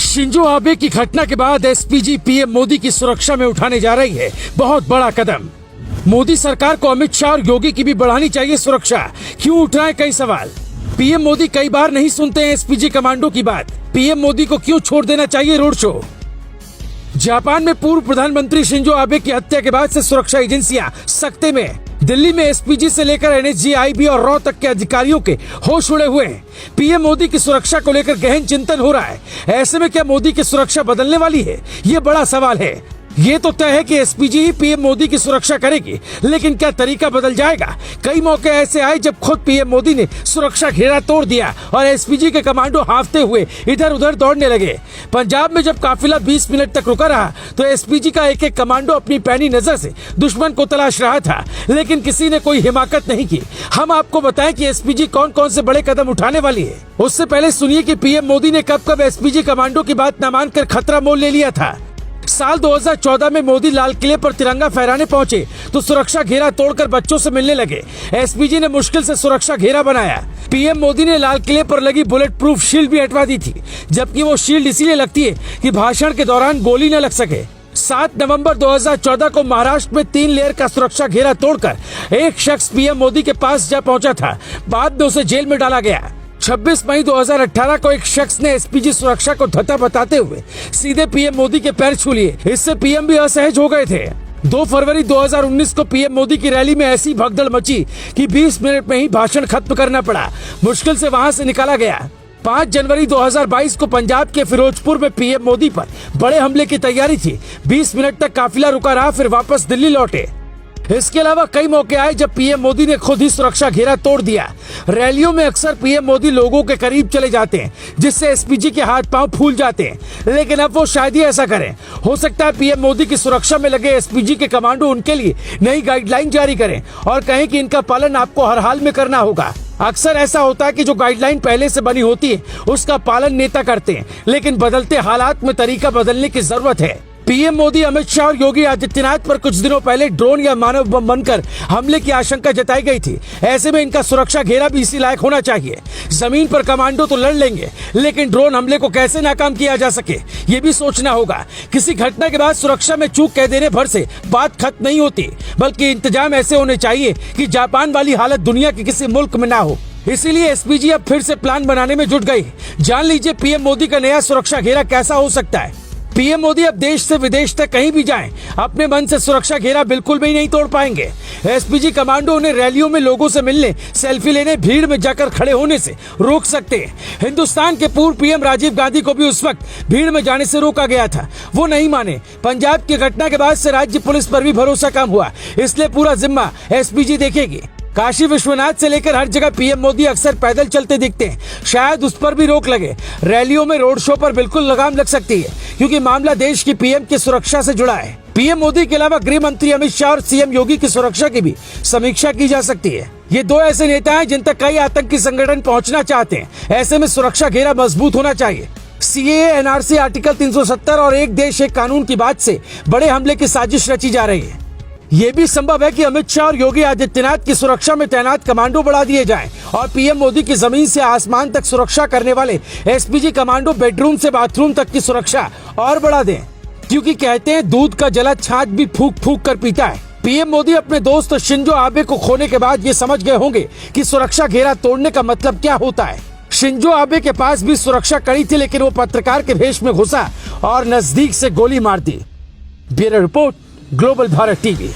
Shinzo Abe की घटना के बाद एसपीजी पीएम मोदी की सुरक्षा में उठाने जा रही है बहुत बड़ा कदम। मोदी सरकार को अमित शाह और योगी की भी बढ़ानी चाहिए सुरक्षा। क्यों उठ रहे हैं कई सवाल। पीएम मोदी कई बार नहीं सुनते हैं एसपीजी कमांडो की बात। पीएम मोदी को क्यों छोड़ देना चाहिए रोड शो। जापान में पूर्व प्रधानमंत्री शिंजो आबे की हत्या के बाद से सुरक्षा एजेंसियां सख्ते में। दिल्ली में एसपीजी से लेकर एनएसजी, आईबी और रॉ तक के अधिकारियों के होश उड़े हुए हैं। पीएम मोदी की सुरक्षा को लेकर गहन चिंतन हो रहा है। ऐसे में क्या मोदी की सुरक्षा बदलने वाली है, ये बड़ा सवाल है। ये तो तय है कि एसपीजी ही पीएम मोदी की सुरक्षा करेगी, लेकिन क्या तरीका बदल जाएगा। कई मौके ऐसे आए जब खुद पीएम मोदी ने सुरक्षा घेरा तोड़ दिया और एसपीजी के कमांडो हांफते हुए इधर उधर दौड़ने लगे। पंजाब में जब काफिला 20 मिनट तक रुका रहा तो एसपीजी का एक एक कमांडो अपनी पैनी नजर से दुश्मन को तलाश रहा था, लेकिन किसी ने कोई हिमाकत नहीं की। हम आपको बताएं कि एसपीजी कौन कौन से बड़े कदम उठाने वाली है। उससे पहले सुनिए कि पीएम मोदी ने कब कब एसपीजी कमांडो की बात न मानकर खतरा मोल ले लिया था। साल 2014 में मोदी लाल किले पर तिरंगा फहराने पहुंचे तो सुरक्षा घेरा तोड़कर बच्चों से मिलने लगे। एसपीजी ने मुश्किल से सुरक्षा घेरा बनाया। पीएम मोदी ने लाल किले पर लगी बुलेट प्रूफ शील्ड भी हटवा दी थी, जबकि वो शील्ड इसीलिए लगती है कि भाषण के दौरान गोली न लग सके। 7 नवंबर 2014 को महाराष्ट्र में 3 लेयर का सुरक्षा घेरा तोड़कर एक शख्स पीएम मोदी के पास जा पहुंचा था। बाद में उसे जेल में डाला गया। 26 मई 2018 को एक शख्स ने एसपीजी सुरक्षा को धत्ता बताते हुए सीधे पीएम मोदी के पैर छू लिए। इससे पीएम भी असहज हो गए थे। 2 फरवरी 2019 को पीएम मोदी की रैली में ऐसी भगदड़ मची कि 20 मिनट में ही भाषण खत्म करना पड़ा। मुश्किल से वहां से निकाला गया। 5 जनवरी 2022 को पंजाब के फिरोजपुर में पीएम मोदी पर बड़े हमले की तैयारी थी। 20 मिनट तक काफिला रुका रहा, फिर वापस दिल्ली लौटे। इसके अलावा कई मौके आए जब पीएम मोदी ने खुद ही सुरक्षा घेरा तोड़ दिया। रैलियों में अक्सर पीएम मोदी लोगों के करीब चले जाते हैं, जिससे एसपीजी के हाथ पांव फूल जाते हैं, लेकिन अब वो शायद ही ऐसा करें। हो सकता है पीएम मोदी की सुरक्षा में लगे एसपीजी के कमांडो उनके लिए नई गाइडलाइन जारी करें और कहें कि इनका पालन आपको हर हाल में करना होगा। अक्सर ऐसा होता है कि जो गाइडलाइन पहले से बनी होती है उसका पालन नेता करते हैं, लेकिन बदलते हालात में तरीका बदलने की जरूरत है। पीएम मोदी, अमित शाह और योगी आदित्यनाथ पर कुछ दिनों पहले ड्रोन या मानव बम बनकर हमले की आशंका जताई गई थी। ऐसे में इनका सुरक्षा घेरा भी इसी लायक होना चाहिए। जमीन पर कमांडो तो लड़ लेंगे, लेकिन ड्रोन हमले को कैसे नाकाम किया जा सके ये भी सोचना होगा। किसी घटना के बाद सुरक्षा में चूक कह देने भर से बात खत्म नहीं होती, बल्कि इंतजाम ऐसे होने चाहिए कि जापान वाली हालत दुनिया के किसी मुल्क में ना हो। इसीलिए एसपीजी अब फिर से प्लान बनाने में जुट गई। जान लीजिए पीएम मोदी का नया सुरक्षा घेरा कैसा हो सकता है। पीएम मोदी अब देश से विदेश तक कहीं भी जाएं, अपने मन से सुरक्षा घेरा बिल्कुल भी नहीं तोड़ पाएंगे। एसपीजी कमांडो उन्हें रैलियों में लोगों से मिलने, सेल्फी लेने, भीड़ में जाकर खड़े होने से रोक सकते हैं। हिंदुस्तान के पूर्व पीएम राजीव गांधी को भी उस वक्त भीड़ में जाने से रोका गया था, वो नहीं माने। पंजाब की घटना के बाद से राज्य पुलिस पर भी भरोसा कम हुआ, इसलिए पूरा जिम्मा एसपीजी देखेगी। काशी विश्वनाथ से लेकर हर जगह पीएम मोदी अक्सर पैदल चलते दिखते हैं, शायद उस पर भी रोक लगे। रैलियों में, रोड शो पर बिल्कुल लगाम लग सकती है, क्योंकि मामला देश की पीएम की सुरक्षा से जुड़ा है। पीएम मोदी के अलावा गृह मंत्री अमित शाह और सीएम योगी की सुरक्षा की भी समीक्षा की जा सकती है। ये 2 ऐसे नेता हैं जिन तक कई आतंकी संगठन पहुंचना चाहते हैं। ऐसे में सुरक्षा घेरा मजबूत होना चाहिए। सीएए, एनआरसी, आर्टिकल 370 और एक देश एक कानून की बात से बड़े हमले की साजिश रची जा रही है। ये भी संभव है कि अमित शाह और योगी आदित्यनाथ की सुरक्षा में तैनात कमांडो बढ़ा दिए जाएं और पीएम मोदी की जमीन से आसमान तक सुरक्षा करने वाले एसपीजी कमांडो बेडरूम से बाथरूम तक की सुरक्षा और बढ़ा दें, क्योंकि कहते हैं दूध का जला छाछ भी फूंक फूंक कर पीता है। पीएम मोदी अपने दोस्त शिंजो आबे को खोने के बाद ये समझ गए होंगे कि सुरक्षा घेरा तोड़ने का मतलब क्या होता है। शिंजो आबे के पास भी सुरक्षा कड़ी थी, लेकिन वो पत्रकार के भेष में घुसा और नजदीक से गोली मार दी। Bureau report, global Bharat TV.